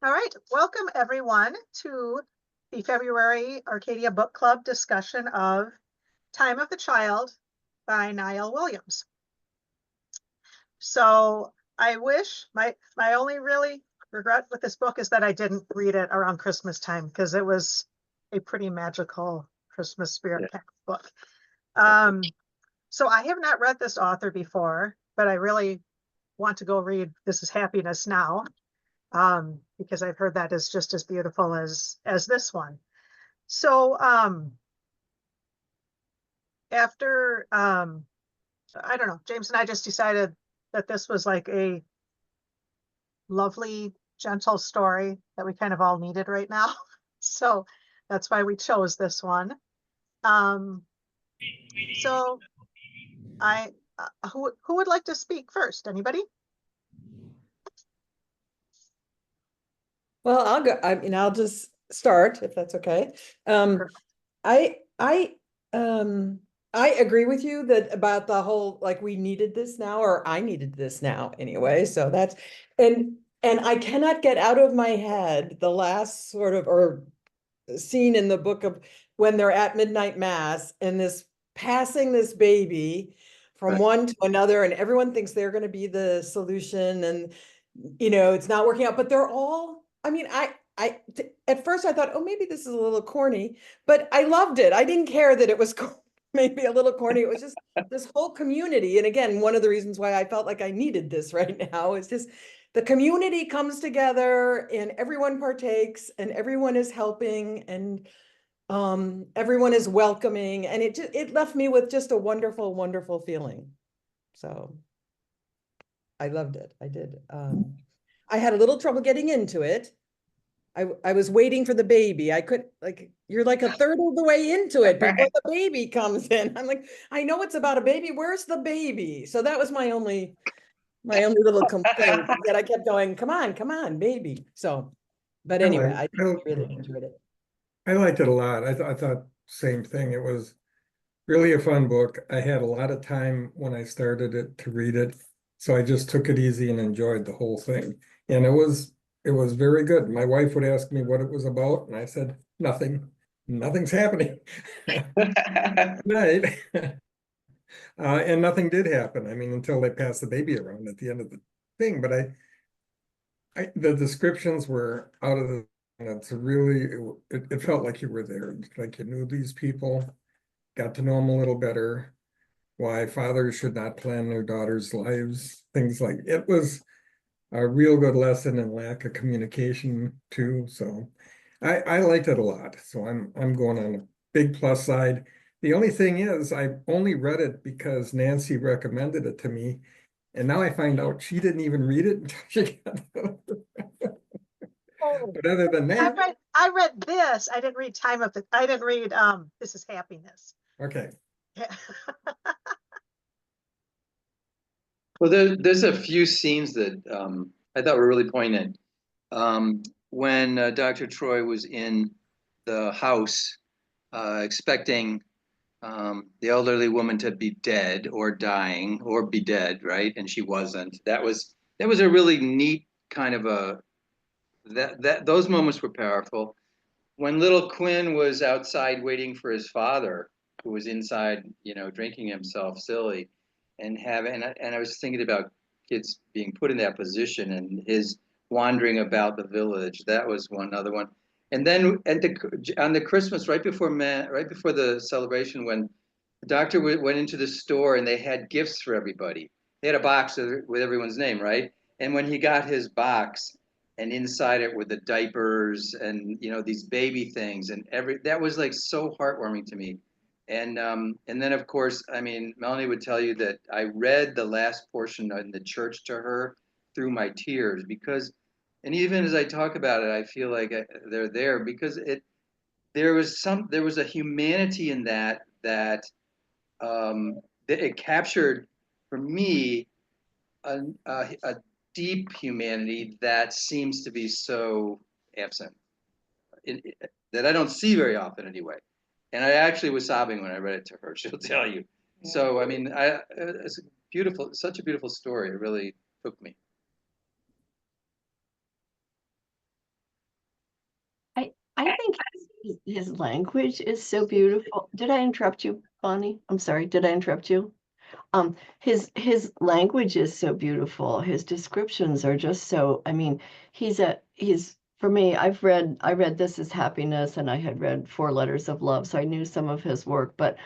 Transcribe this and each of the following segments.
All right, welcome everyone to the February Arcadia Book Club discussion of Time of the Child by Niall Williams. So I wish my only really regret with this book is that I didn't read it around Christmas time because it was a pretty magical Christmas spirit packed book. So I have not read this author before, but I really want to go read This Is Happiness now. Because I've heard that is just as beautiful as this one. So after I don't know, James and I just decided that this was like a lovely, gentle story that we kind of all needed right now. So that's why we chose this one. So I who would like to speak first? Anybody? Well, I'll go. I mean, I'll just start if that's okay. I I I agree with you that about the whole like we needed this now, or I needed this now anyway. So that's and I cannot get out of my head the last sort of or scene in the book of when they're at midnight mass and this passing this baby from one to another, and everyone thinks they're going to be the solution, and it's not working out, but they're all, I mean, at first I thought, oh, maybe this is a little corny, but I loved it. I didn't care that it was maybe a little corny. It was just this whole community. And again, one of the reasons why I felt like I needed this right now is just the community comes together and everyone partakes and everyone is helping and everyone is welcoming. And it left me with just a wonderful, wonderful feeling. So I loved it. I did. I had a little trouble getting into it. I was waiting for the baby. I could you're like a third of the way into it before the baby comes in. I'm like, I know it's about a baby. Where's the baby? So that was my only little complaint that I kept going, come on, baby. So, but anyway, I really enjoyed it. I liked it a lot. I thought same thing. It was really a fun book. I had a lot of time when I started it to read it, so I just took it easy and enjoyed the whole thing. And it was very good. My wife would ask me what it was about, and I said, nothing. Nothing's happening. Right. And nothing did happen. I mean, until they passed the baby around at the end of the thing. But the descriptions were out of the, it's really, it felt like you were there, like you knew these people, got to know them a little better, why fathers should not plan their daughters' lives, things like, it was a real good lesson in lack of communication too. So I liked it a lot. So I'm going on a big plus side. The only thing is I only read it because Nancy recommended it to me. And now I find out she didn't even read it until she got But other than that, I read this. I didn't read I didn't read This Is Happiness. Okay. Well, there's a few scenes that I thought were really poignant. When Dr. Troy was in the house expecting the elderly woman to be dead or dying or be dead, right? And she wasn't. That was a really neat kind of those moments were powerful. When little Quinn was outside waiting for his father, who was inside, drinking himself silly, and I was thinking about kids being put in that position and his wandering about the village. That was other one. And then on the Christmas, right before the celebration, when the doctor went into the store and they had gifts for everybody. They had a box with everyone's name, right? And when he got his box, and inside it were the diapers and these baby things and that was like so heartwarming to me. And then of course, I mean, Melanie would tell you that I read the last portion in the church to her through my tears and even as I talk about it, I feel like they're there because there was a humanity in that it captured for me a deep humanity that seems to be so absent, that I don't see very often anyway. And I actually was sobbing when I read it to her. She'll tell you. So I mean, it's beautiful, such a beautiful story. It really took me. his language is so beautiful. Did I interrupt you, Bonnie? I'm sorry. Did I interrupt you? His language is so beautiful. His descriptions are just so, I mean, he's for me, I read This Is Happiness, and I had read Four Letters of Love, so I knew some of his work, but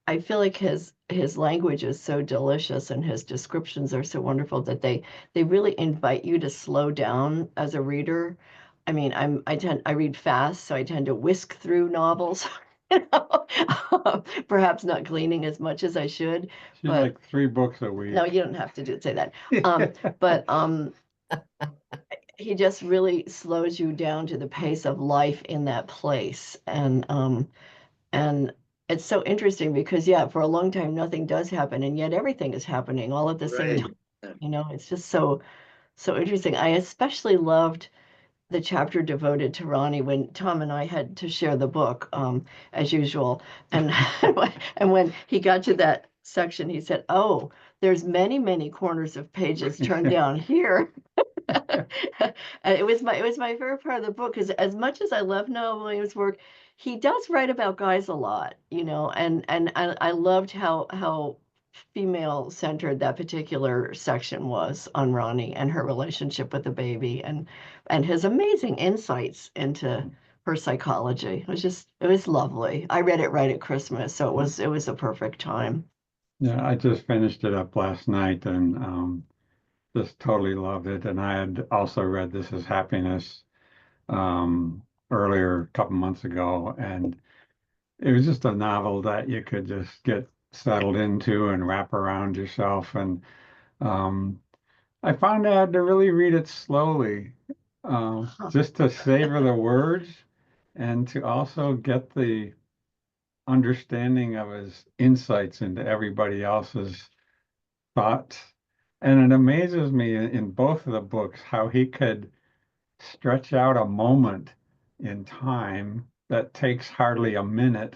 I feel like his language is so delicious and his descriptions are so wonderful that they really invite you to slow down as a reader. I mean, I read fast, so I tend to whisk through novels. You know, perhaps not gleaning as much as I should. She's But like 3 books a week. no, you don't have to say that. But he just really slows you down to the pace of life in that place. And it's so interesting because yeah, for a long time nothing does happen, and yet everything is happening all at the same Right. time. You know, it's just so interesting. I especially loved the chapter devoted to Ronnie when Tom and I had to share the book, as usual. And and when he got to that section, he said, "Oh, there's many, many corners of pages turned down here." And it was my favorite part of the book because as much as I love Noah Williams' work, he does write about guys a lot, you know, and I loved how female centered that particular section was on Ronnie and her relationship with the baby and his amazing insights into her psychology. It was lovely. I read it right at Christmas, so it was a perfect time. Yeah, I just finished it up last night and just totally loved it. And I had also read This Is Happiness earlier, a couple months ago, and it was just a novel that you could just get settled into and wrap around yourself. And um, I found I had to really read it slowly, just to savor the words and to also get the understanding of his insights into everybody else's thoughts. And it amazes me in both of the books how he could stretch out a moment in time that takes hardly a minute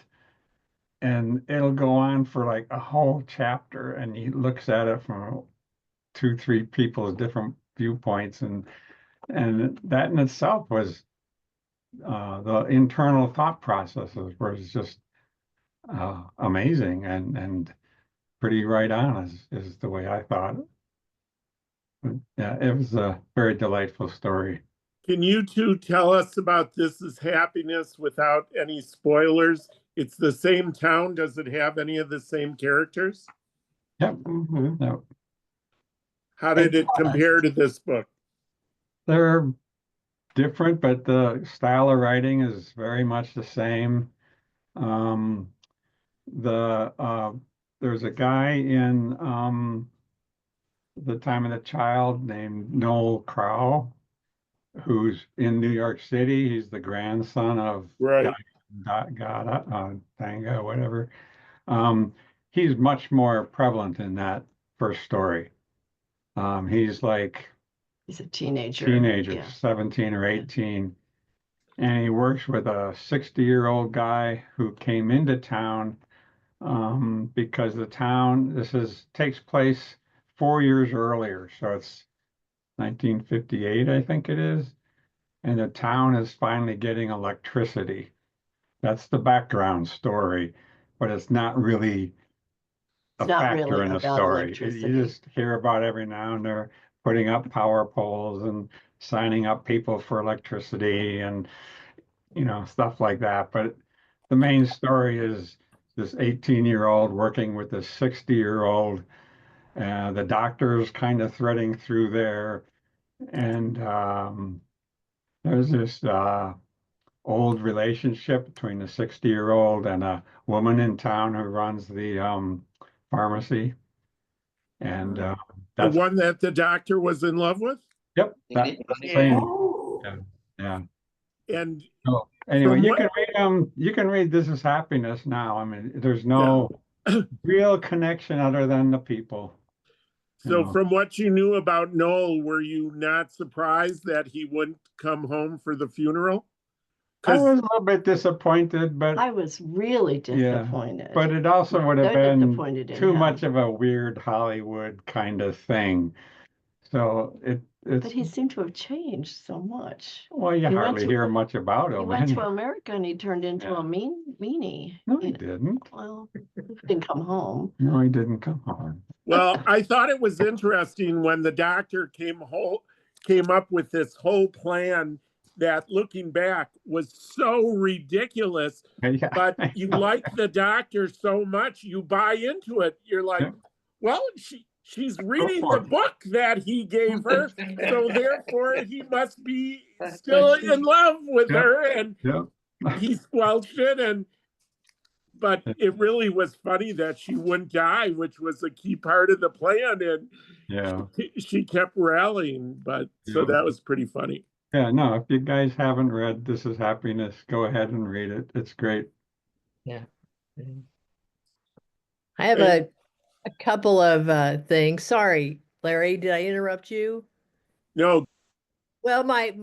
and it'll go on for like a whole chapter and he looks at it from 2, 3 people's different viewpoints and that in itself was the internal thought processes was just amazing and pretty right on is the way I thought. But yeah, it was a very delightful story. Can you two tell us about This Is Happiness without any spoilers? It's the same town. Does it have any of the same characters? Yep. Mhm. Yep. How did it compare to this book? They're different, but the style of writing is very much the same. Um, there's a guy in The Time of the Child named Noel Crow, who's in New York City. He's the grandson of Right. Tanga, whatever. He's much more prevalent in that first story. He's like He's a teenager. teenager, 17 or 18. And he works with a 60-year-old guy who came into town because the town, takes place 4 years earlier. So it's 1958, I think it is. And the town is finally getting electricity. That's the background story, but it's not really a It's not factor really in the about story. electricity. You just hear about every now and then putting up power poles and signing up people for electricity and stuff like that. But the main story is this 18-year-old working with this 60-year-old. The doctor's kind of threading through there, and there's this old relationship between the 60-year-old and a woman in town who runs the pharmacy. And The that's one that the doctor was in love with? yep, that same. Oh. Yeah. And So anyway, From you what- can read you can read This Is Happiness now. I mean, there's no real connection other than the people. so No. from what you knew about Noel, were you not surprised that he wouldn't come home for the funeral? I was Because a little bit disappointed, but I was really yeah, disappointed. but it also would have So been disappointed in too him. much of a weird Hollywood kind of thing. So it's, But he seemed to have changed so much. well, you he went hardly to- hear much about He him. went to anyway. America and he turned into Yeah. a meanie. No, he you know. didn't. Well, he didn't come home. No, he didn't come home. Well, I thought it was interesting when the doctor came up with this whole plan that, looking back, was so ridiculous. Yeah, But I you know. like the doctor so much, you buy into it. You're like, Yeah. well, she's reading the book that he gave her, so therefore he must be still in love with Yep. her, and Yep. he squelched it. But it really was funny that she wouldn't die, which was a key part of the plan, and Yeah. she kept rallying. But so Yeah. that was pretty funny. Yeah, no, if you guys haven't read This Is Happiness, go ahead and read it. It's great. Yeah. I have a couple of things. Sorry, Larry, did I interrupt you? No, Well, my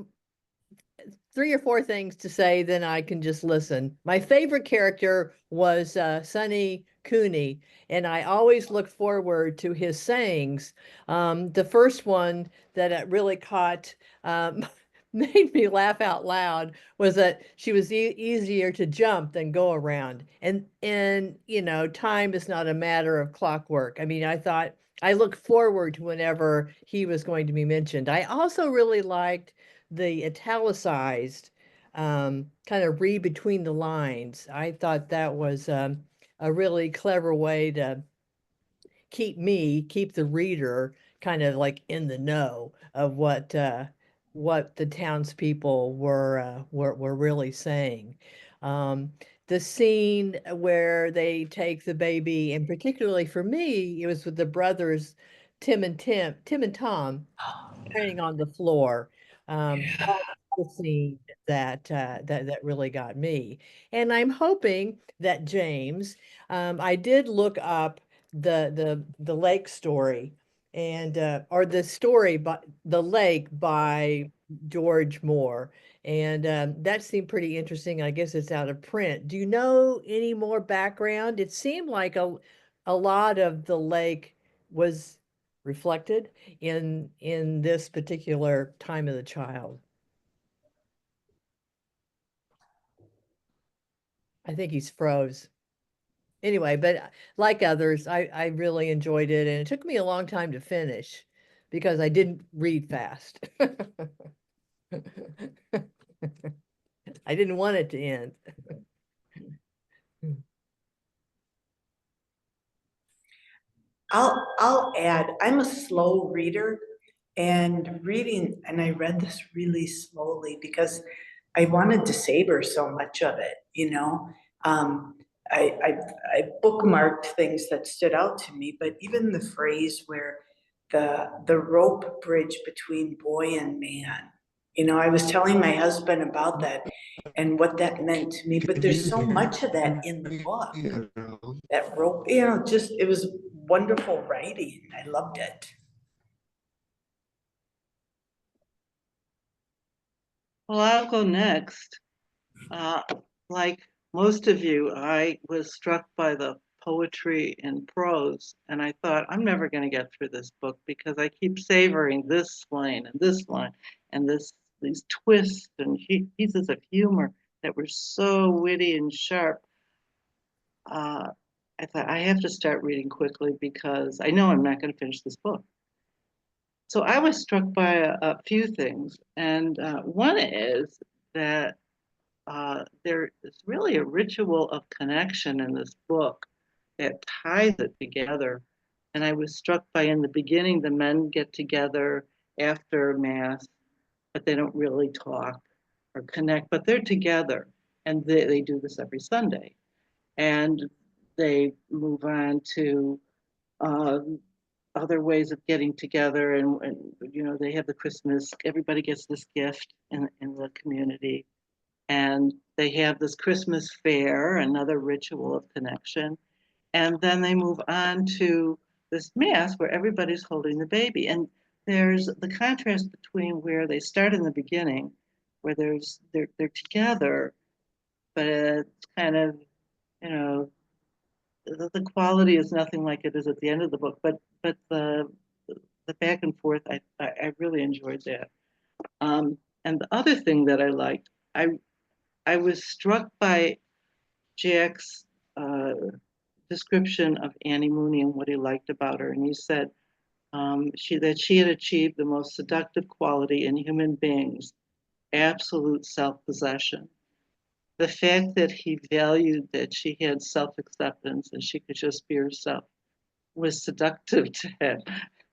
3 or 4 things to say, then I can just listen. My favorite character was Sonny Cooney, and I always look forward to his sayings. The first one that really caught made me laugh out loud was that she was easier to jump than go around, and you know, time is not a matter of clockwork. I mean, I look forward to whenever he was going to be mentioned. I also really liked the italicized kind of read between the lines. I thought that was a really clever way to keep the reader kind of like in the know of what the townspeople were really saying. The scene where they take the baby, and particularly for me, it was with the brothers Tim and Tom laying on the floor. That's the scene that really got me. And I'm hoping that James, I did look up the lake story and or the story by the lake by George Moore. And that seemed pretty interesting. I guess it's out of print. Do you know any more background? It seemed like a lot of the lake was reflected in this particular time of the child. I think he's froze. Anyway, but like others, I really enjoyed it, and it took me a long time to finish because I didn't read fast. I didn't want it to end. I'll add, I'm a slow reader and I read this really slowly because I wanted to savor so much of it, you know? I bookmarked things that stood out to me, but even the phrase where the rope bridge between boy and man, you know, I was telling my husband about that and what that meant to me, but there's so much of that in the book. That rope, you know, just, it was wonderful writing. I loved it. Well, I'll go next. Like most of you, I was struck by the poetry and prose, and I thought, I'm never going to get through this book because I keep savoring this line and these twists and pieces of humor that were so witty and sharp. I thought I have to start reading quickly because I know I'm not going to finish this book. So I was struck by a few things, and one is that there is really a ritual of connection in this book that ties it together. And I was struck by, in the beginning, the men get together after Mass, but they don't really talk or connect, but they're together, and they do this every Sunday. And they move on to other ways of getting together, and you know, they have the Christmas, everybody gets this gift in the community, and they have this Christmas fair, another ritual of connection, and then they move on to this Mass where everybody's holding the baby. And there's the contrast between where they start in the beginning, where they're together, but it's kind of, you know, the quality is nothing like it is at the end of the book, but the the back and forth, I really enjoyed that. And the other thing that I liked, I was struck by Jack's description of Annie Mooney and what he liked about her. And he said that she had achieved the most seductive quality in human beings, absolute self-possession. The fact that he valued that she had self-acceptance and she could just be herself was seductive to him,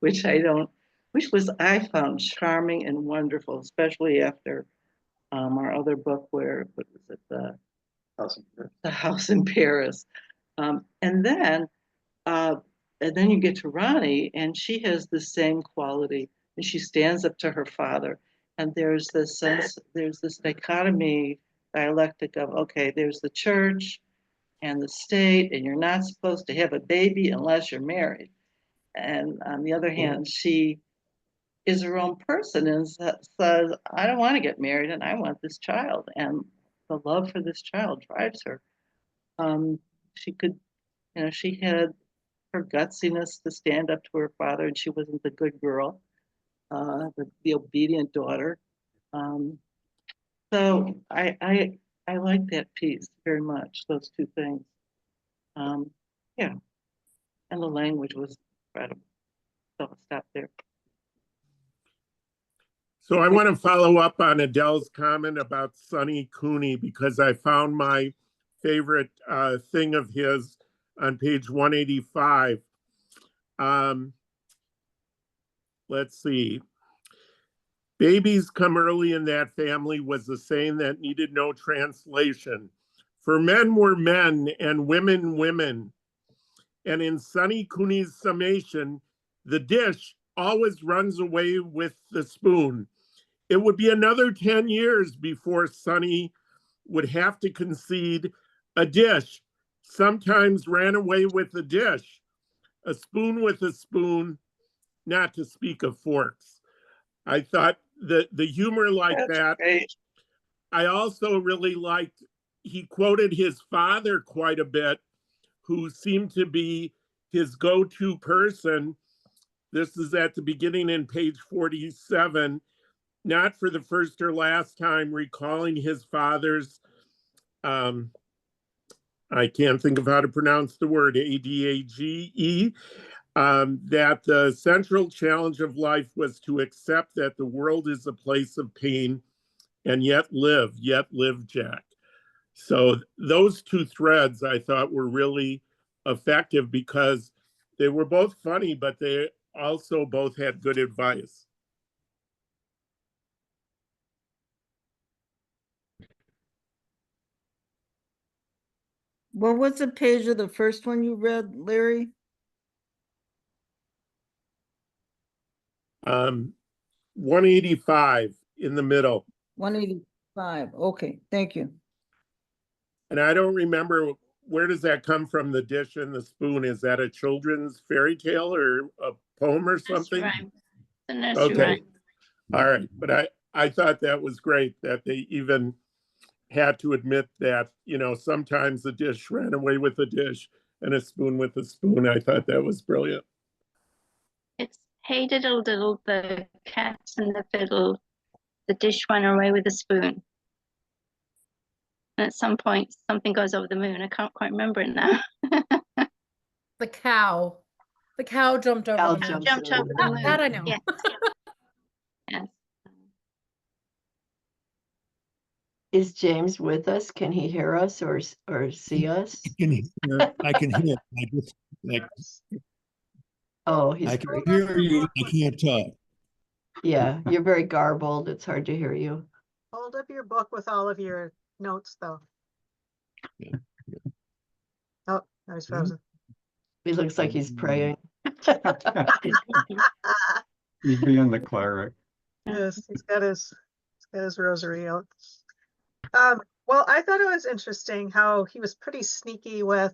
which I found charming and wonderful, especially after our other book where, what was it, the House in Paris. And then you get to Ronnie, and she has the same quality, and she stands up to her father. And there's this dichotomy, dialectic of, okay, there's the church and the state, and you're not supposed to have a baby unless you're married. And on the other hand, she is her own person and says, I don't want to get married and I want this child. And the love for this child drives her. She could, she had her gutsiness to stand up to her father, and she wasn't the good girl, the obedient daughter. So I like that piece very much, those two things. Yeah, and the language was incredible. So I'll stop there. So I want to follow up on Adele's comment about Sonny Cooney, because I found my favorite thing of his on page 185. Let's see. Babies come early in that family was a saying that needed no translation. For men were men and women, women. And in Sonny Cooney's summation, the dish always runs away with the spoon. It would be another 10 years before Sonny would have to concede a dish. Sometimes ran away with a dish, a spoon with a spoon, not to speak of forks. I thought the humor like That's that. great. I also really liked, he quoted his father quite a bit, who seemed to be his go-to person. This is at the beginning in page 47, not for the first or last time, recalling his father's, I can't think of how to pronounce the word, ADAGE, that the central challenge of life was to accept that the world is a place of pain and yet live, Jack. So those two threads I thought were really effective because they were both funny, but they also both had good advice. What was the page of the first one you read, Larry? 185 in the middle. 185. Okay, thank you. And I don't remember, where does that come from, the dish and the spoon? Is that a children's fairy tale or a poem or something? Nursery rhyme. The nursery Okay. rhyme. All right. But I thought that was great that they even had to admit that, sometimes the dish ran away with the dish and a spoon with a spoon. I thought that was brilliant. It's hey diddle diddle, the cat and the fiddle, the dish ran away with the spoon. And at some point, something goes over the moon. I can't quite remember it now. The cow. The cow jumped over Cow the moon. jumps Jumped over the moon. That I know. Yes. Yes. Is James with us? Can he hear us or see us? I can hear. I just Oh, he's I can great. hear you. I can't talk. Yeah, you're very garbled. It's hard to hear you. Hold up your book with all of your notes, though. Yeah. Oh, I was frozen. He looks like he's praying. He's being the cleric. Yes, he's got his rosary out. Well, I thought it was interesting how he was pretty sneaky with,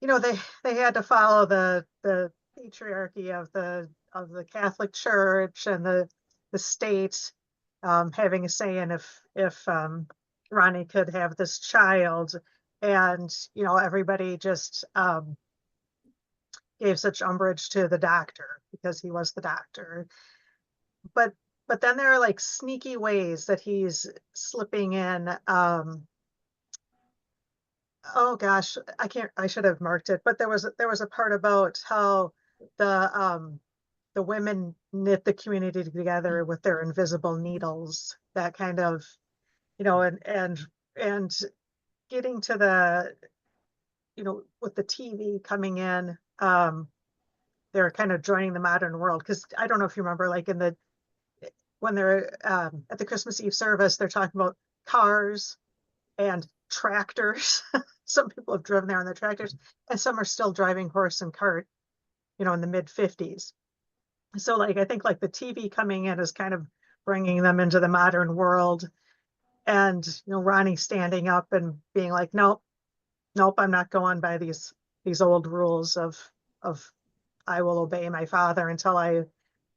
they had to follow the patriarchy of the Catholic Church and the state having a say in if Ronnie could have this child, and everybody just gave such umbrage to the doctor because he was the doctor. But then there are like sneaky ways that he's slipping in. Oh gosh, I should have marked it, but there was a part about how the women knit the community together with their invisible needles, that kind of, and getting to the, with the TV coming in, they're kind of joining the modern world. Because I don't know if you remember, like when they're at the Christmas Eve service, they're talking about cars and tractors. Some people have driven there on their tractors, and some are still driving horse and cart, in the mid 50s. So like, I think like the TV coming in is kind of bringing them into the modern world. And, Ronnie standing up and being like, nope, I'm not going by these old rules of I will obey my father until I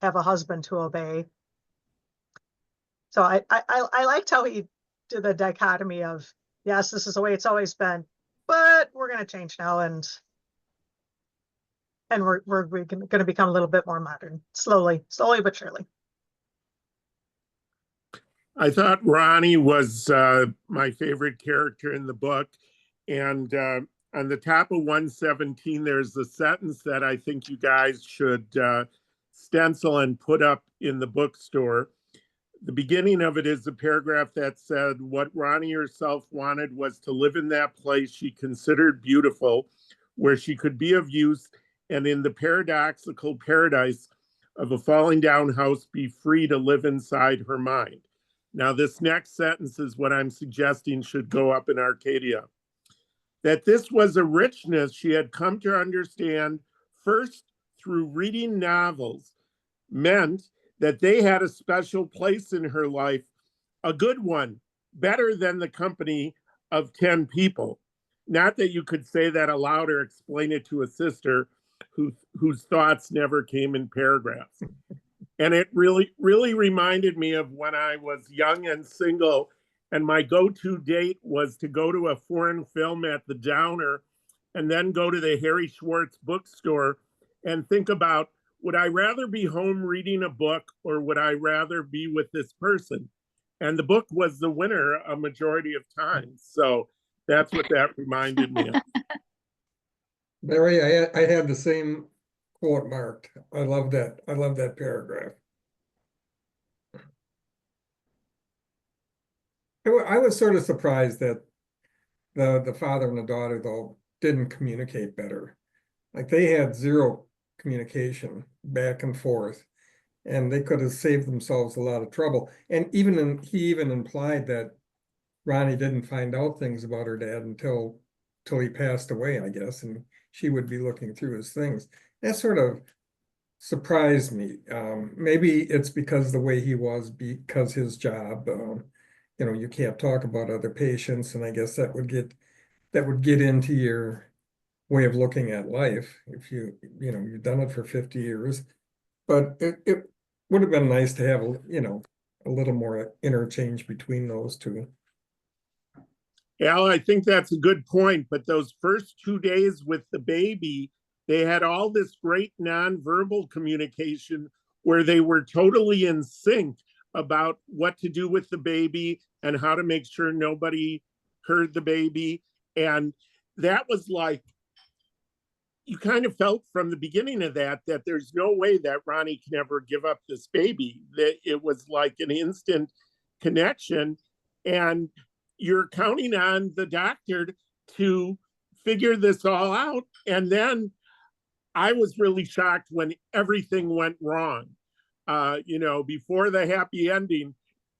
have a husband to obey. So I liked how he did the dichotomy of, yes, this is the way it's always been, but we're going to change now, and we're going to become a little bit more modern, slowly but surely. I thought Ronnie was my favorite character in the book. And on the top of 117, there's a sentence that I think you guys should stencil and put up in the bookstore. The beginning of it is a paragraph that said, what Ronnie herself wanted was to live in that place she considered beautiful, where she could be of use, and in the paradoxical paradise of a falling down house, be free to live inside her mind. Now, this next sentence is what I'm suggesting should go up in Arcadia. That this was a richness she had come to understand first through reading novels meant that they had a special place in her life, a good one, better than the company of 10 people. Not that you could say that aloud or explain it to a sister whose thoughts never came in paragraphs. And it really, really reminded me of when I was young and single, and my go-to date was to go to a foreign film at the Downer and then go to the Harry Schwartz bookstore and think about, would I rather be home reading a book or would I rather be with this person? And the book was the winner a majority of times. So that's what that reminded me of. Larry, I had the same quote marked. I love that. I love that paragraph. I was sort of surprised that the father and the daughter, though, didn't communicate better. Like, they had zero communication back and forth, and they could have saved themselves a lot of trouble. And he even implied that Ronnie didn't find out things about her dad until he passed away, I guess, and she would be looking through his things. That sort of surprised me. Maybe it's because the way he was, because his job, you can't talk about other patients, and I guess that would get into your way of looking at life if you've done it for 50 years. But it would have been nice to have a little more interchange between those two. Al, I think that's a good point, but those first 2 days with the baby, they had all this great nonverbal communication where they were totally in sync about what to do with the baby and how to make sure nobody heard the baby. And that was like, you kind of felt from the beginning of that there's no way that Ronnie can ever give up this baby, that it was like an instant connection. And you're counting on the doctor to figure this all out. And then I was really shocked when everything went wrong. Before the happy ending,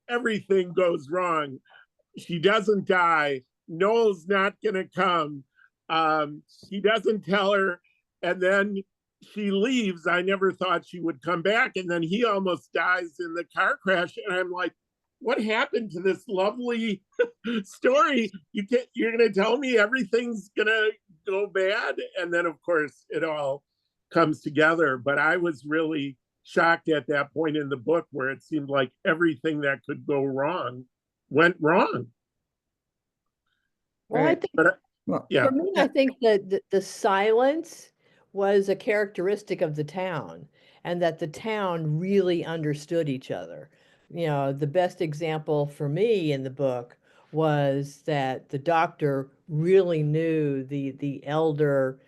everything goes wrong. She doesn't die. Noel's not going to come. He doesn't tell her. And then she leaves. I never thought she would come back. And then he almost dies in the car crash. And I'm like, what happened to this lovely story? You're going to tell me everything's going to go bad? And then, of course, it all comes together. But I was really shocked at that point in the book where it seemed like everything that could go wrong went wrong. Well, I think, yeah. for me, I think that the silence was a characteristic of the town, and that the town really understood each other. You know, the best example for me in the book was that the doctor really knew the elder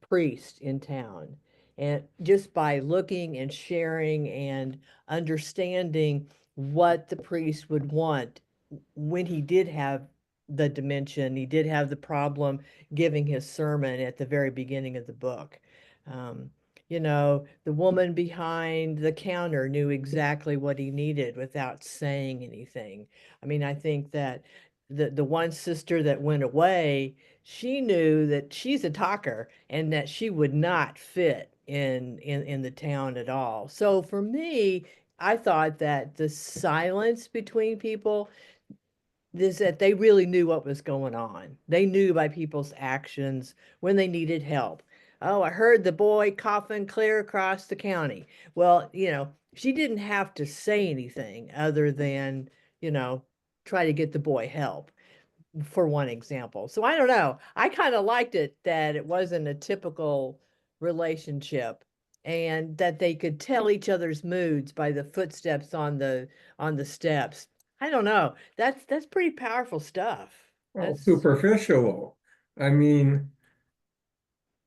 priest in town. And just by looking and sharing and understanding what the priest would want when he did have the dementia, he did have the problem giving his sermon at the very beginning of the book. Um, you know, the woman behind the counter knew exactly what he needed without saying anything. I mean, I think that the one sister that went away, she knew that she's a talker and that she would not fit in the town at all. So for me, I thought that the silence between people is that they really knew what was going on. They knew by people's actions when they needed help. Oh, I heard the boy coughing clear across the county. Well, you know, she didn't have to say anything other than, you know, try to get the boy help, for one example. So I don't know. I kind of liked it that it wasn't a typical relationship and that they could tell each other's moods by the footsteps on the steps. I don't know. That's pretty powerful stuff. Well, That's superficial. I mean,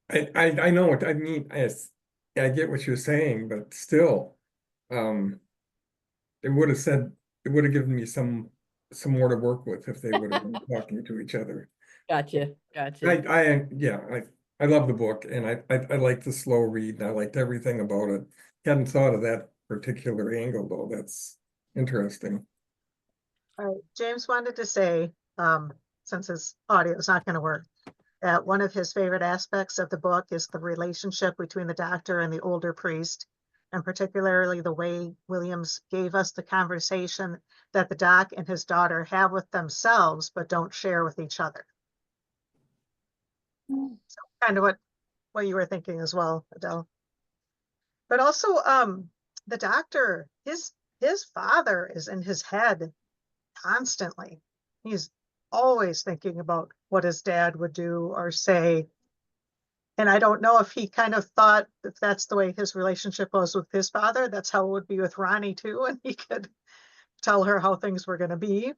I know what I mean. I get what you're saying, but still, it would have said, it would have given me some more to work with if they would have been talking to each other. gotcha. Gotcha. Yeah, I love the book, and I like the slow read, and I liked everything about it. Hadn't thought of that particular angle though. That's interesting. All right, James wanted to say, since his audio is not going to work, that one of his favorite aspects of the book is the relationship between the doctor and the older priest, and particularly the way Williams gave us the conversation that the doc and his daughter have with themselves, but don't share with each other. So kind of what you were thinking as well, Adele. But also, the doctor, his father is in his head constantly. He's always thinking about what his dad would do or say. And I don't know if he kind of thought if that's the way his relationship was with his father, that's how it would be with Ronnie too. And he could tell her how things were going to be.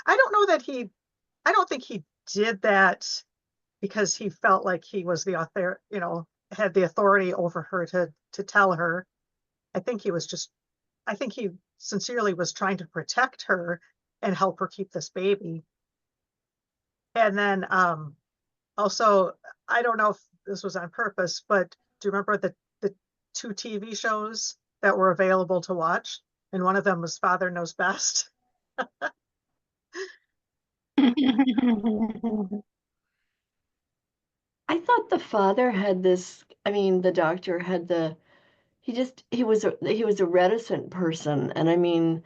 I don't think he did that because he felt like he was the author, you know, had the authority over her to tell her. I think he sincerely was trying to protect her and help her keep this baby. And then also, I don't know if this was on purpose, but do you remember the two TV shows that were available to watch? And one of them was Father Knows Best. I thought the father had this, I mean, the doctor had he was a reticent person. And I mean,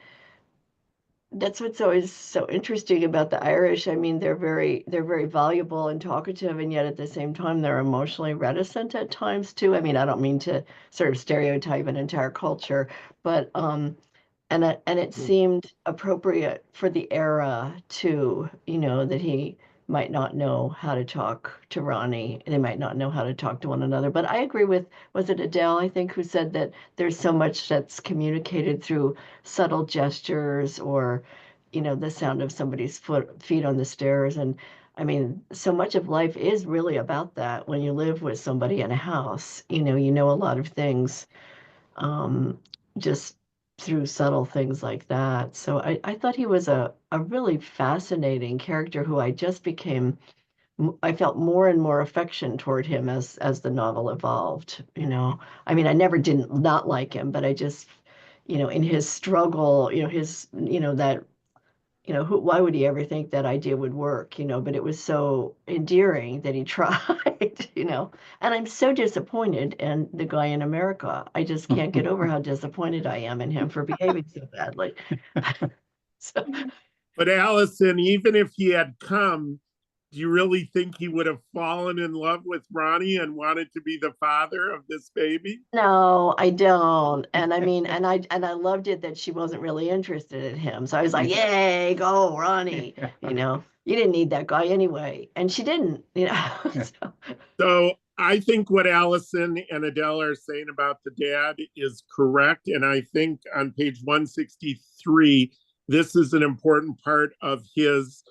that's what's always so interesting about the Irish. I mean, they're very voluble and talkative, and yet at the same time, they're emotionally reticent at times too. I mean, I don't mean to sort of stereotype an entire culture, but and it seemed appropriate for the era too, you know, that he might not know how to talk to Ronnie. They might not know how to talk to one another. But I agree with, was it Adele, I think, who said that there's so much that's communicated through subtle gestures or, you know, the sound of somebody's feet on the stairs. And I mean, so much of life is really about that. When you live with somebody in a house, you know a lot of things just through subtle things like that. So I thought he was a really fascinating character who I felt more and more affection toward him as the novel evolved, you know. I mean, I never didn't not like him, but I just, you know, in his struggle, you know, his, you know, that, you know, why would he ever think that idea would work, you know, but it was so endearing that he tried, you know, and I'm so disappointed in the guy in America. I just can't get over how disappointed I am in him for behaving so badly. So, But Allison, even if he had come, do you really think he would have fallen in love with Ronnie and wanted to be the father of this baby? no, I don't. And I mean, and I loved it that she wasn't really interested in him. So I was like, yay, go, Ronnie. You know, you didn't need that guy anyway. And she didn't, you know. So I think what Allison and Adele are saying about the dad is correct. And I think on page 163, this is an important part of his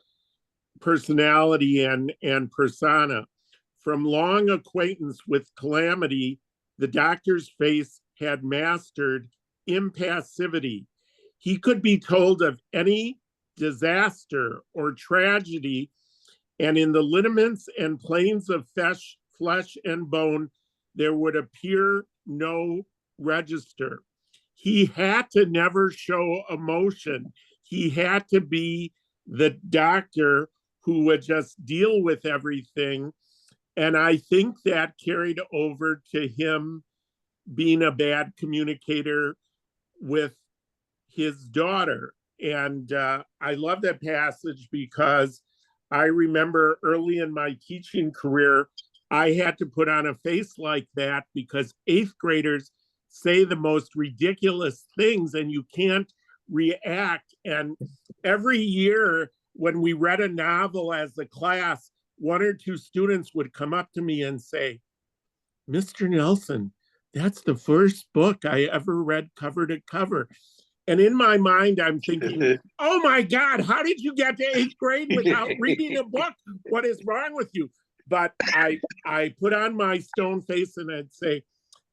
personality and persona. From long acquaintance with calamity, the doctor's face had mastered impassivity. He could be told of any disaster or tragedy, and in the lineaments and planes of flesh and bone, there would appear no register. He had to never show emotion. He had to be the doctor who would just deal with everything. And I think that carried over to him being a bad communicator with his daughter. And I love that passage because I remember early in my teaching career, I had to put on a face like that because 8th graders say the most ridiculous things and you can't react. And every year when we read a novel as a class, 1 or 2 students would come up to me and say, Mr. Nelson, that's the first book I ever read cover to cover. And in my mind, I'm thinking, oh my God, how did you get to 8th grade without reading a book? What is wrong with you? But I put on my stone face and I'd say,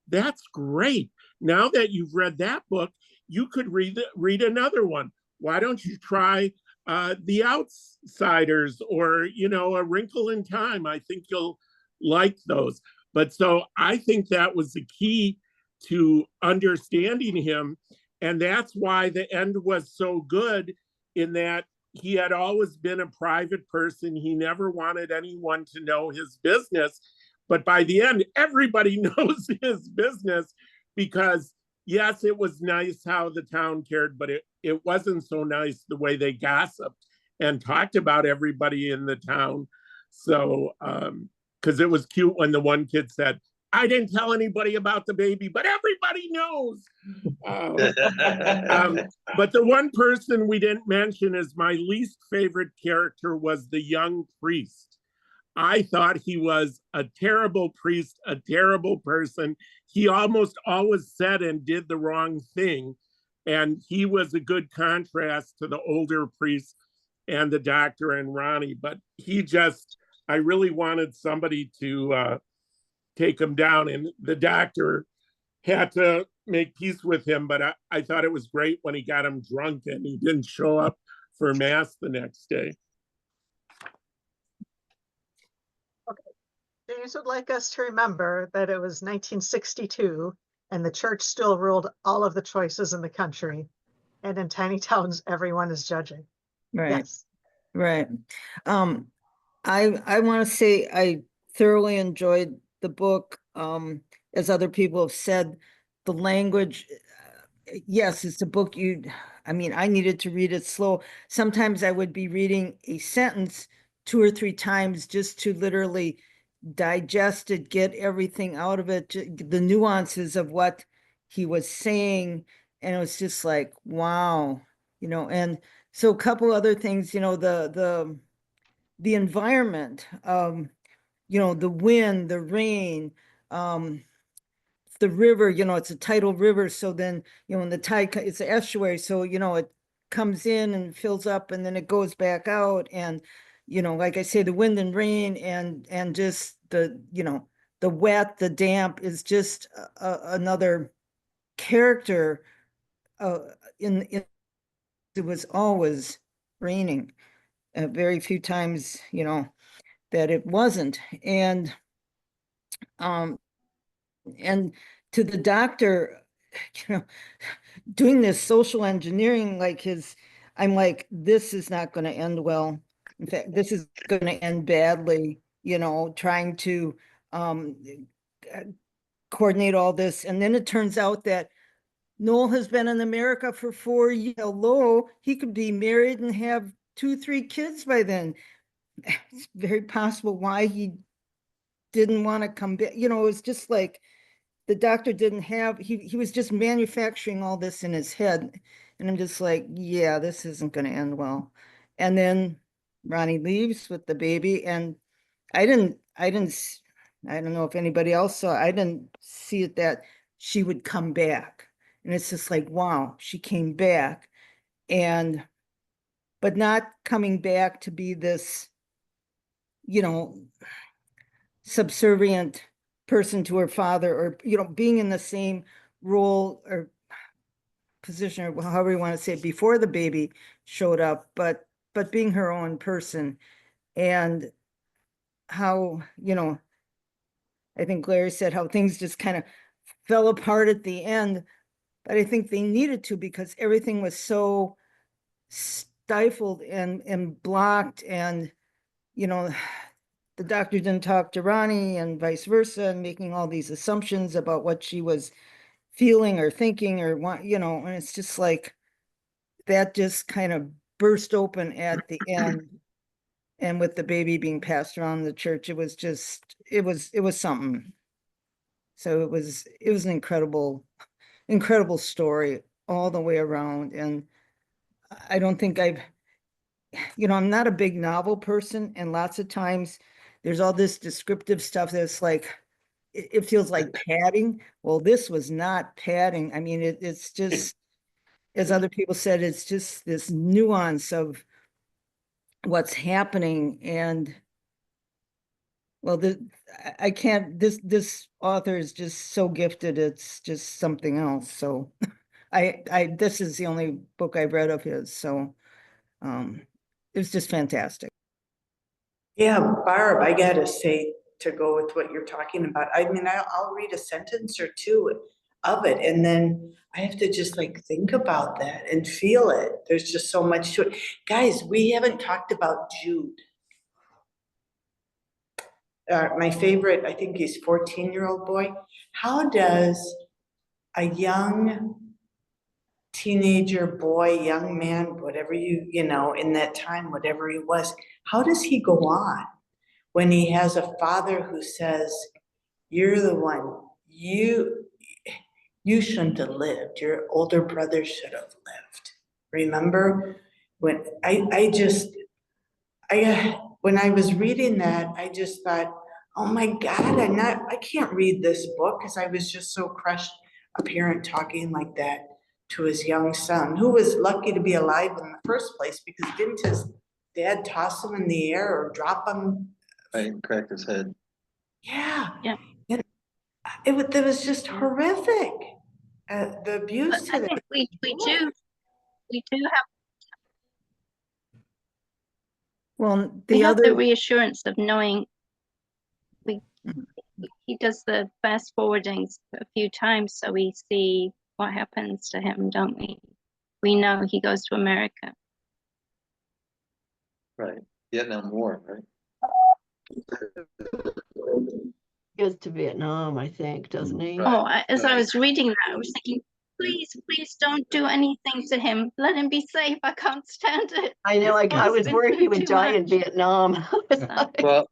that's great. Now that you've read that book, you could read another one. Why don't you try The Outsiders or, A Wrinkle in Time? I think you'll like those. But so I think that was the key to understanding him. And that's why the end was so good, in that he had always been a private person. He never wanted anyone to know his business. But by the end, everybody knows his business because, yes, it was nice how the town cared, but it wasn't so nice the way they gossiped and talked about everybody in the town. So, because it was cute when the one kid said, I didn't tell anybody about the baby, but everybody knows. But the one person we didn't mention as my least favorite character was the young priest. I thought he was a terrible priest, a terrible person. He almost always said and did the wrong thing. And he was a good contrast to the older priest and the doctor and Ronnie. But I really wanted somebody to take him down. And the doctor had to make peace with him. But I thought it was great when he got him drunk and he didn't show up for mass the next day. James would like us to remember that it was 1962 and the church still ruled all of the choices in the country. And in tiny towns, everyone is judging. Right. Yes. Right. I want to say I thoroughly enjoyed the book. As other people have said, the language, yes, it's a book I needed to read it slow. Sometimes I would be reading a sentence 2 or 3 times just to literally digest it, get everything out of it, the nuances of what he was saying. And it was just like, wow, and so a couple other things, the environment, the wind, the rain, the river, it's a tidal river. So then, when the tide, it's an estuary. So, it comes in and fills up and then it goes back out. And, like I say, the wind and rain and just the wet, the damp is just another character. It was always raining. Very few times, that it wasn't. And to the doctor, doing this social engineering, I'm like, this is not going to end well. In fact, this is going to end badly, trying to coordinate all this. And then it turns out that Noel has been in America for 4 years. Hello, he could be married and have 2, 3 kids by then. It's very possible why he didn't want to come back. It was just like the doctor didn't have, he was just manufacturing all this in his head. And I'm just like, yeah, this isn't going to end well. And then Ronnie leaves with the baby, and I didn't I don't know if anybody else saw, I didn't see it that she would come back. And it's just like, wow, she came back but not coming back to be this, subservient person to her father, or, being in the same role or position, or however you want to say it, before the baby showed up, but being her own person. And how, I think Larry said how things just kind of fell apart at the end, but I think they needed to, because everything was so stifled and blocked, and the doctor didn't talk to Ronnie and vice versa, and making all these assumptions about what she was feeling or thinking or what, and it's just like that just kind of burst open at the end. And with the baby being passed around the church, it was something. So it was an incredible story all the way around. And I don't think I'm not a big novel person, and lots of times there's all this descriptive stuff that's like, it feels like padding. Well, this was not padding. I mean, it's just, as other people said, it's just this nuance of what's happening. And well, I can't, this author is just so gifted. It's just something else. So this is the only book I've read of his. So it was just fantastic. Yeah, Barb, I gotta say, to go with what you're talking about, I mean, I'll read a sentence or two of it, and then I have to just like think about that and feel it. There's just so much to it. Guys, we haven't talked about Jude. My favorite, I think he's 14-year-old boy. How does a young teenager boy, young man, whatever in that time, whatever he was, how does he go on when he has a father who says, you're the one, you shouldn't have lived, your older brother should have lived. Remember when when I was reading that, I just thought, oh my God, I can't read this book, because I was just so crushed, a parent talking like that to his young son, who was lucky to be alive in the first place, because didn't his dad toss him in the air or drop him? Right, cracked his head. Yeah. Yeah. It was just horrific. The abuse But to I the think we do have Well, we the have other, the reassurance of knowing he does the fast forwardings a few times, so we see what happens to him, don't we? We know he goes to America. Right, Vietnam War, right? Goes to Vietnam, I think, doesn't he? Right. Oh, as I was reading that, I was thinking, please don't do anything to him. Let him be safe. I can't stand it. I know, I was worried he would die in Vietnam. Well,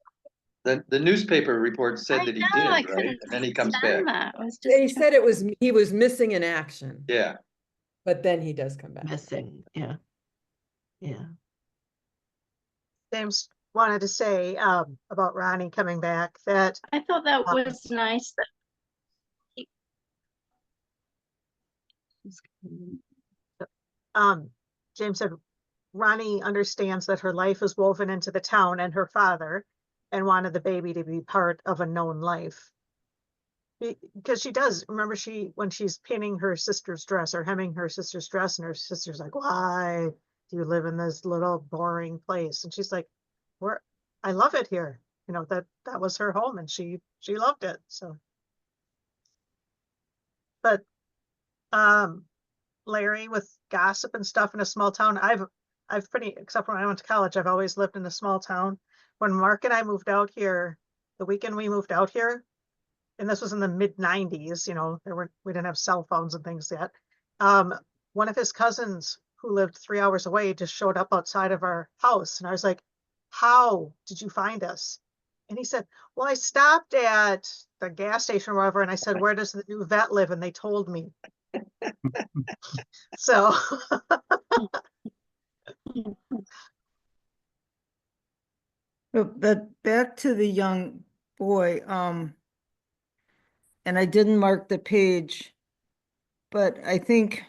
the newspaper report said that he did, I right? couldn't And then he comes stand back. that. I was They just said he was missing in action, Yeah, but then he does come back. Missing, yeah. James wanted to say about Ronnie coming back that I thought that was nice that James said Ronnie understands that her life is woven into the town and her father, and wanted the baby to be part of a known life. Because she does, remember, when she's pinning her sister's dress or hemming her sister's dress, and her sister's like, why do you live in this little boring place? And she's like, I love it here. That was her home, and she loved it. So, but Larry, with gossip and stuff in a small town, except when I went to college, I've always lived in a small town. When Mark and I moved out here, the weekend we moved out here, and this was in the mid-90s, we didn't have cell phones and things yet. One of his cousins who lived 3 hours away just showed up outside of our house. And I was like, how did you find us? And he said, well, I stopped at the gas station or wherever, and I said, where does the new vet live? And they told me. So but back to the young boy, and I didn't mark the page, but I think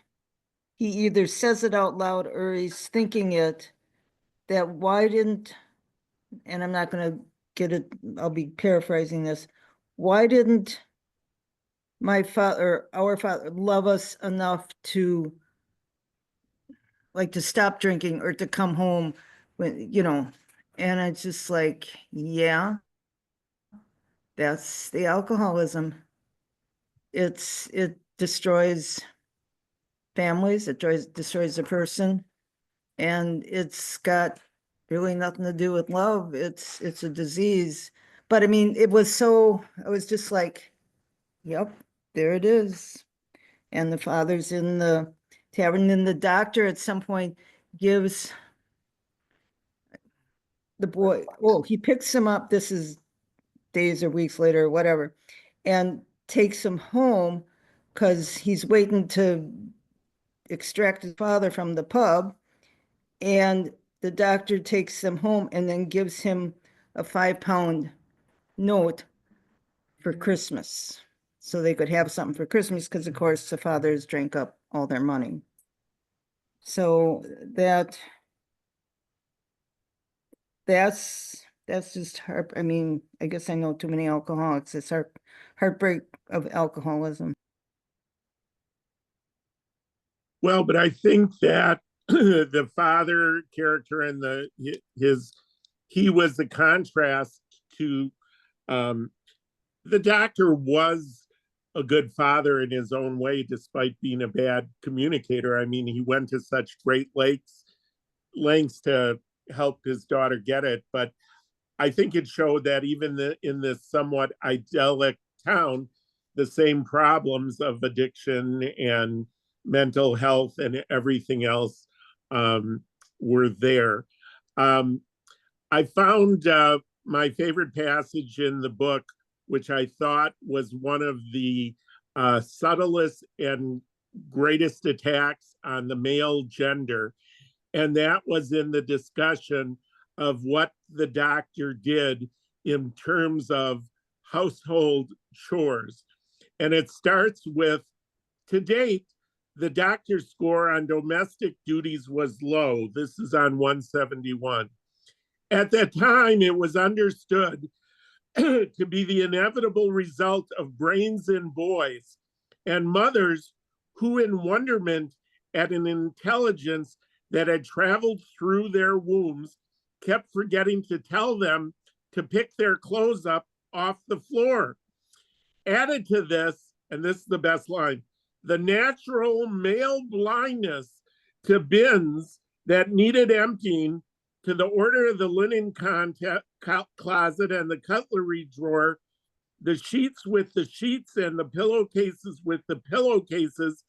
he either says it out loud or he's thinking it, that why didn't, and I'm not gonna get it, I'll be paraphrasing this, why didn't my father, our father, love us enough to like to stop drinking or to come home when, and it's just like, yeah, that's the alcoholism. It destroys families, it destroys a person, and it's got really nothing to do with love. It's a disease. But I mean, I was just like, yep, there it is. And the father's in the tavern, and the doctor at some point gives the boy, he picks him up, this is days or weeks later or whatever, and takes him home because he's waiting to extract his father from the pub. And the doctor takes them home and then gives him a 5-pound note for Christmas. So they could have something for Christmas because, of course, the fathers drank up all their money. So that's just heart. I mean, I guess I know too many alcoholics. It's heartbreak of alcoholism. Well, but I think that the father character and he was the contrast to the doctor was a good father in his own way, despite being a bad communicator. I mean, he went to such great lengths to help his daughter get it. But I think it showed that even in this somewhat idyllic town, the same problems of addiction and mental health and everything else were there. I found my favorite passage in the book, which I thought was one of the subtlest and greatest attacks on the male gender. And that was in the discussion of what the doctor did in terms of household chores. And it starts with, to date, the doctor's score on domestic duties was low. This is on 171. At that time, it was understood to be the inevitable result of brains in boys and mothers who, in wonderment at an intelligence that had traveled through their wombs, kept forgetting to tell them to pick their clothes up off the floor. Added to this, and this is the best line, the natural male blindness to bins that needed emptying, to the order of the linen closet and the cutlery drawer, the sheets with the sheets and the pillowcases with the pillowcases,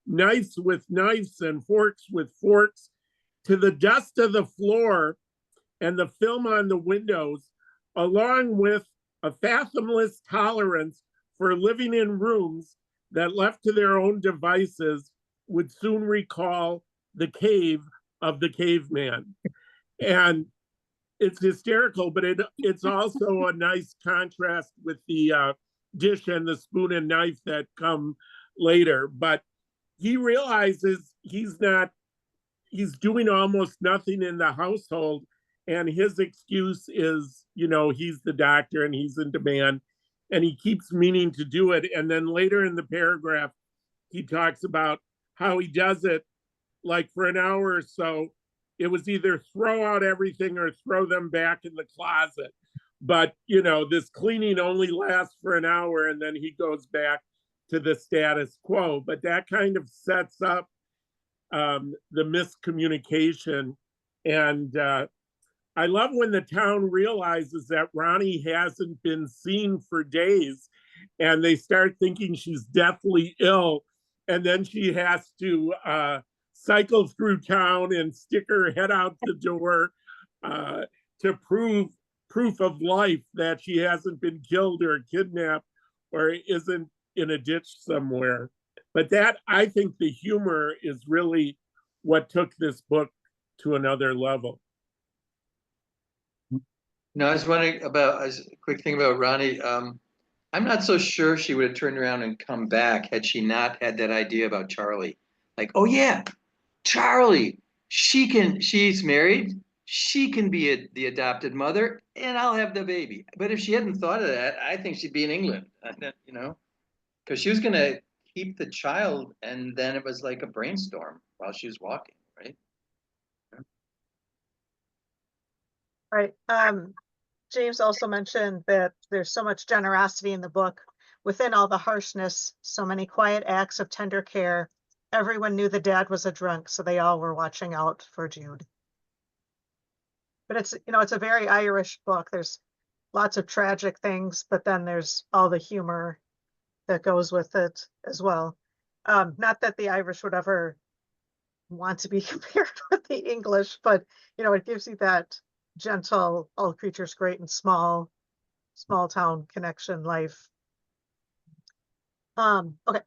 knives with knives and forks with forks, to the dust of the floor and the film on the windows, along with a fathomless tolerance for living in rooms that, left to their own devices, would soon recall the cave of the caveman. And it's hysterical, but it's also a nice contrast with the dish and the spoon and knife that come later. But he realizes he's doing almost nothing in the household. And his excuse is, he's the doctor and he's in demand, and he keeps meaning to do it. And then later in the paragraph, he talks about how he does it like for an hour or so. It was either throw out everything or throw them back in the closet. But, this cleaning only lasts for an hour and then he goes back to the status quo. But that kind of sets up the miscommunication. And I love when the town realizes that Ronnie hasn't been seen for days and they start thinking she's deathly ill. And then she has to cycle through town and stick her head out the door to proof of life that she hasn't been killed or kidnapped or isn't in a ditch somewhere. But that, I think the humor is really what took this book to another level. No, I was wondering about, a quick thing about Ronnie. I'm not so sure she would have turned around and come back had she not had that idea about Charlie. Like, oh yeah, Charlie, she's married, she can be the adopted mother, and I'll have the baby. But if she hadn't thought of that, I think she'd be in England, you know, because she was gonna keep the child, and then it was like a brainstorm while she was walking, right? Right. James also mentioned that there's so much generosity in the book. Within all the harshness, so many quiet acts of tender care. Everyone knew the dad was a drunk, so they all were watching out for Jude. But it's, you know, it's a very Irish book. There's lots of tragic things, but then there's all the humor that goes with it as well. Not that the Irish would ever want to be compared with the English, but you know, it gives you that gentle, all creatures great and small town connection life. Okay.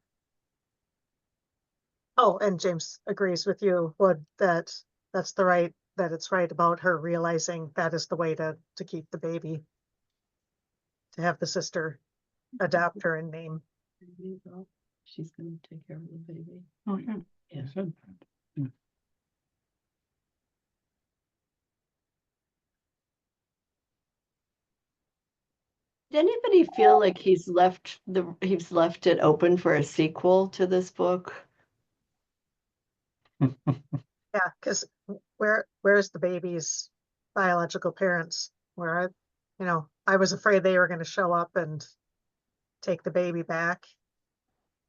Oh, and James agrees with you, Wood, that it's right about her realizing that is the way to keep the baby, to have the sister adopt her and name. She's gonna take care of the baby. Oh, yeah. Yeah. I said that. Yeah. Did anybody feel like he's left it open for a sequel to this book? Yeah, because where's the baby's biological parents? You know, I was afraid they were going to show up and take the baby back.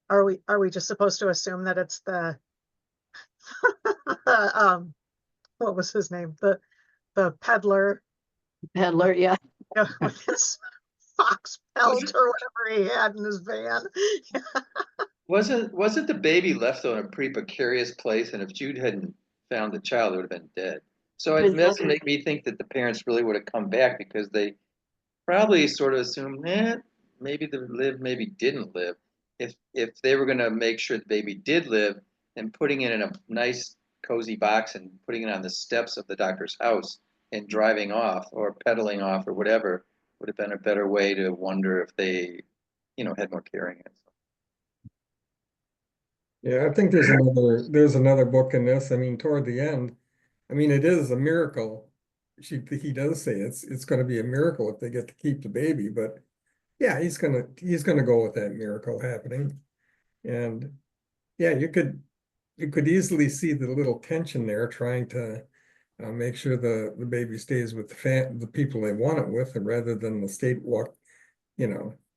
Are we just supposed to assume that it's the what was his name? The peddler, Peddler, yeah. you know, with his fox pelt or whatever he had in his van. Wasn't the baby left on a pretty precarious place? And if Jude hadn't found the child, it would have been dead. So it doesn't make me think that the parents really would have come back, because they probably sort of assumed, maybe they lived, maybe didn't live. If they were going to make sure the baby did live, and putting it in a nice cozy box and putting it on the steps of the doctor's house and driving off or pedaling off or whatever would have been a better way to wonder if they, had more caring. Yeah, I think there's another book in this. I mean, toward the end, I mean, it is a miracle. He does say it's going to be a miracle if they get to keep the baby, but yeah, he's gonna go with that miracle happening. And yeah, you could easily see the little tension there, trying to make sure the baby stays with the people they want it with, rather than the state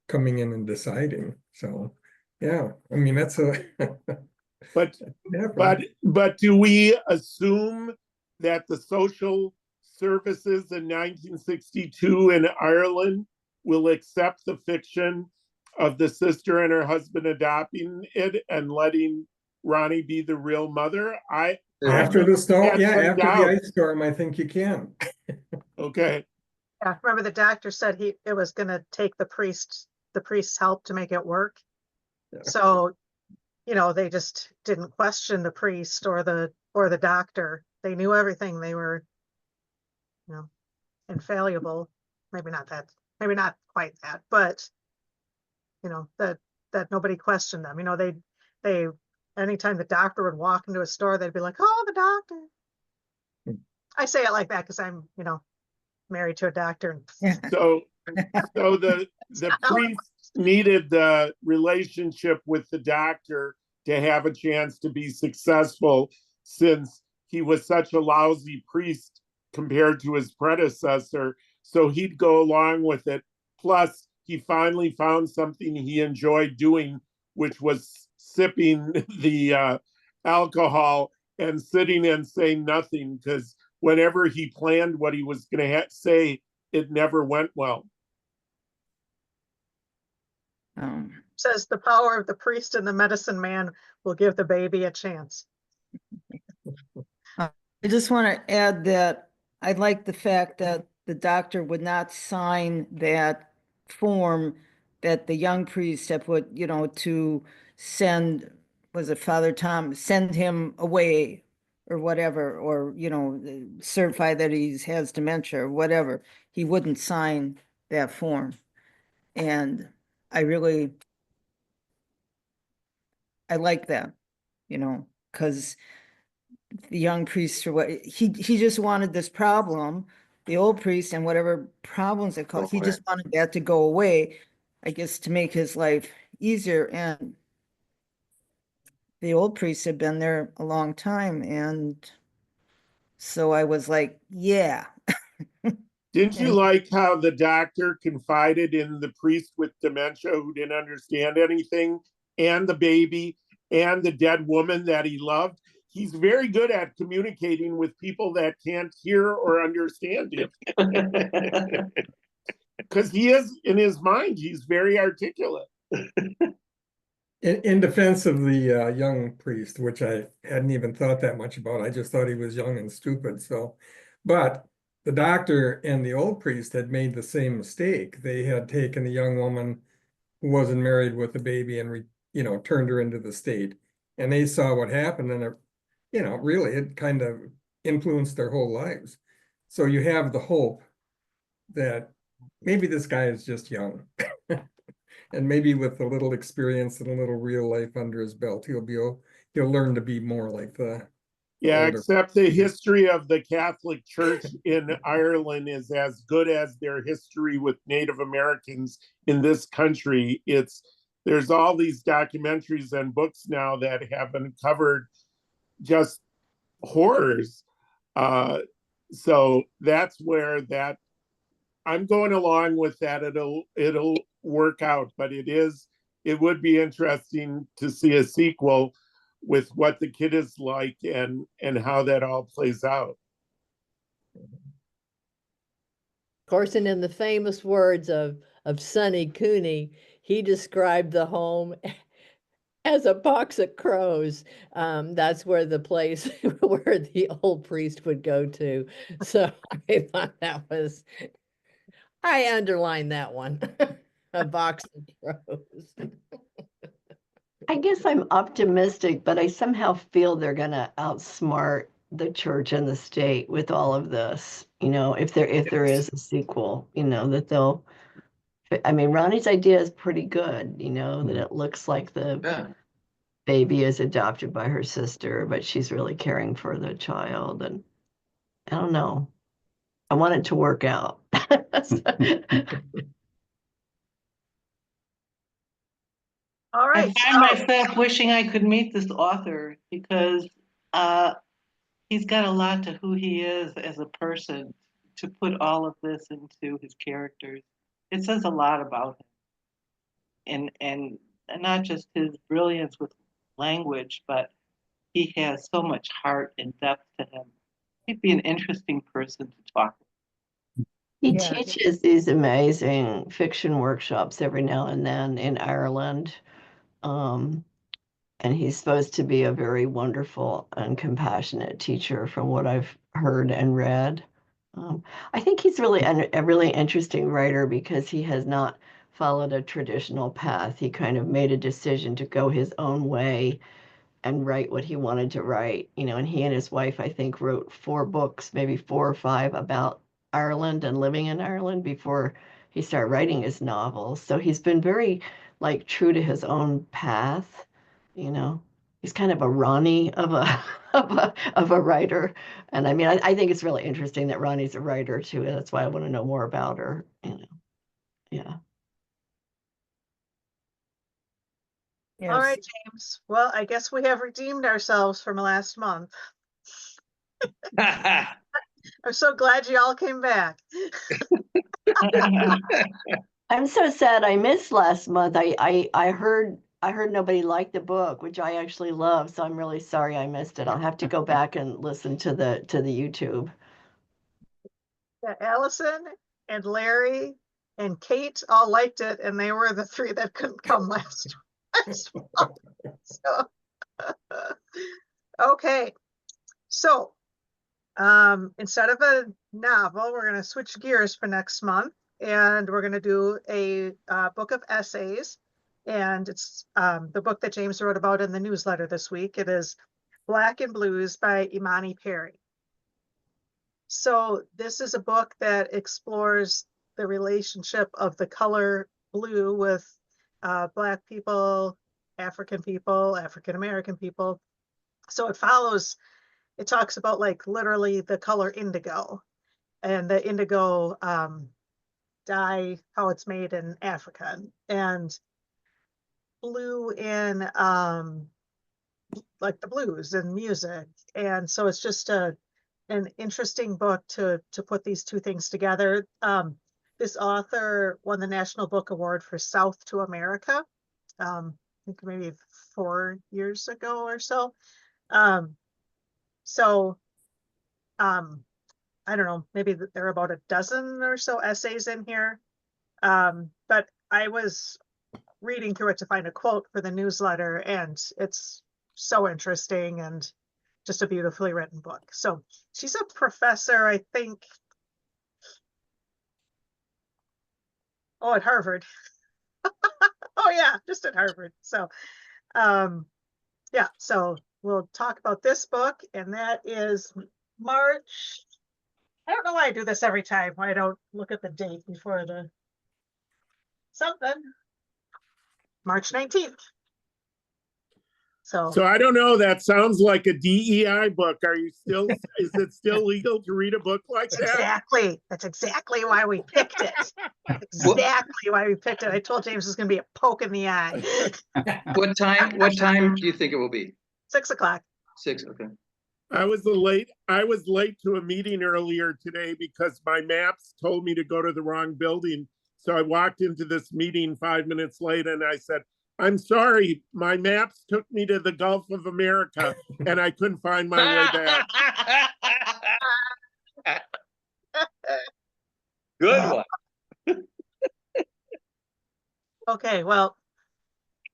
coming in and deciding. So yeah, I mean, that's a But happened. but do we assume that the social services in 1962 in Ireland will accept the fiction of the sister and her husband adopting it and letting Ronnie be the real mother? After the storm, yeah, some after the doubt. ice storm, I think you can. Okay. Yeah, remember the doctor said it was going to take the priest's help to make it work. Yeah. So, you know, they just didn't question the priest or the doctor. They knew everything. They were, you know, infallible. Maybe not quite that, but you know, that nobody questioned them. You know, they anytime the doctor would walk into a store, they'd be like, "Oh, the doctor." I say it like that because I'm, you know, married to a doctor. So the priest needed the relationship with the doctor to have a chance to be successful, since he was such a lousy priest compared to his predecessor. So he'd go along with it. Plus, he finally found something he enjoyed doing, which was sipping the alcohol and sitting and saying nothing, because whenever he planned what he was going to say, it never went well. Says the power of the priest and the medicine man will give the baby a chance. I just want to add that I like the fact that the doctor would not sign that form that the young priest had put, you know, to send, was it Father Tom, send him away or whatever, or, you know, certify that he has dementia or whatever, he wouldn't sign that form. And I like that, you know, because the young priest or what, he just wanted this problem, the old priest and whatever problems it caused, he just wanted that to go away, I guess, to make his life easier. And the old priest had been there a long time, and so I was like, yeah. Didn't you And like how the doctor confided in the priest with dementia who didn't understand anything, and the baby, and the dead woman that he loved? He's very good at communicating with people that can't hear or understand him. Because he is, in his mind, he's very articulate. In defense of the young priest, which I hadn't even thought that much about, I just thought he was young and stupid. So, but the doctor and the old priest had made the same mistake. They had taken the young woman who wasn't married with a baby and turned her into the state, and they saw what happened, and really it kind of influenced their whole lives. So you have the hope that maybe this guy is just young. And maybe with a little experience and a little real life under his belt, he'll learn to be more like the Yeah, older. except the history of the Catholic Church in Ireland is as good as their history with Native Americans in this country. There's all these documentaries and books now that have uncovered just horrors. So that's where I'm going along with that. It'll work out, but it would be interesting to see a sequel with what the kid is like and how that all plays out. Of course, and in the famous words of Sonny Cooney, he described the home as a box of crows. That's where the place where the old priest would go to. So I thought I underlined that one. A box of crows. I guess I'm optimistic, but I somehow feel they're going to outsmart the church and the state with all of this. If there is a sequel, that they'll. I mean, Ronnie's idea is pretty good. That it looks like the baby is adopted by her sister, but she's really caring for the child, and I don't know. I want it to work out. All right. I find myself wishing I could meet this author because he's got a lot to who he is as a person to put all of this into his characters. It says a lot about him and not just his brilliance with language, but he has so much heart and depth to him. He'd be an interesting person to talk with. He Yeah. teaches these amazing fiction workshops every now and then in Ireland. And he's supposed to be a very wonderful and compassionate teacher from what I've heard and read. I think he's really a really interesting writer because he has not followed a traditional path. He kind of made a decision to go his own way and write what he wanted to write, and he and his wife, I think, wrote 4 books, maybe 4 or 5 about Ireland and living in Ireland before he started writing his novels. So he's been very true to his own path, He's kind of a Ronnie of a of a writer. And I mean, I think it's really interesting that Ronnie's a writer too. That's why I want to know more about her, Yeah. All Yes. right, James. Well, I guess we have redeemed ourselves from last month. I'm so glad you all came back. I'm so sad I missed last month. I heard nobody liked the book, which I actually love, so I'm really sorry I missed it. I'll have to go back and listen to the YouTube. Yeah, Allison and Larry and Kate all liked it, and they were the 3 that couldn't come last month. So, okay. So, instead of a novel, we're going to switch gears for next month, and we're going to do a book of essays. And it's the book that James wrote about in the newsletter this week. It is Black and Blues by Imani Perry. So this is a book that explores the relationship of the color blue with Black people, African people, African American people. So it talks about like literally the color indigo and the indigo dye, how it's made in Africa, and blue in like the blues and music. And so it's just an interesting book to put these two things together. This author won the National Book Award for South to America, I think maybe 4 years ago or so. I don't know, maybe there are about a dozen or so essays in here. But I was reading through it to find a quote for the newsletter, and it's so interesting and just a beautifully written book. So she's a professor, I think, at Harvard. Oh yeah, just at Harvard. So yeah, so we'll talk about this book, and that is March. I don't know why I do this every time, why I don't look at the date before the something. March 19th. So I don't know, that sounds like a DEI book. Is it still legal to read a book like that? That's exactly why we picked it. Exactly why we picked it. I told James it's gonna be a poke in the eye. What time do you think it will be? 6 o'clock. 6, okay. I was late to a meeting earlier today because my maps told me to go to the wrong building. So I walked into this meeting 5 minutes late and I said, I'm sorry, my maps took me to the Gulf of America and I couldn't find my way back. Good one. Okay, well,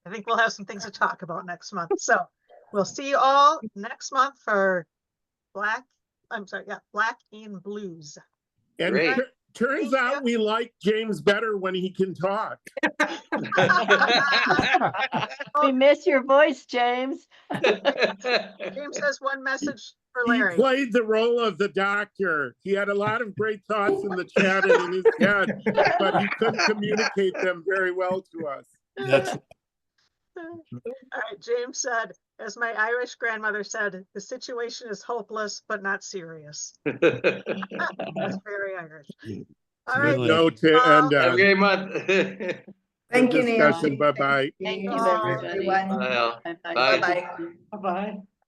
I think we'll have some things to talk about next month. So we'll see you all next month for Black and Blues. And turns out we like James better when he can talk. We miss your voice, James. James has one message for Larry. He played the role of the doctor. He had a lot of great thoughts in the chat and in his head, but he couldn't communicate them very well to us. That's All right, James said, as my Irish grandmother said, the situation is hopeless, but not serious. That's very Irish. All right. Good note to end Have a on. great month. Thank you, Neil. Discussion. Bye-bye. Thank you, Bye, everybody. Bye. Bye-bye. Bye. Bye-bye.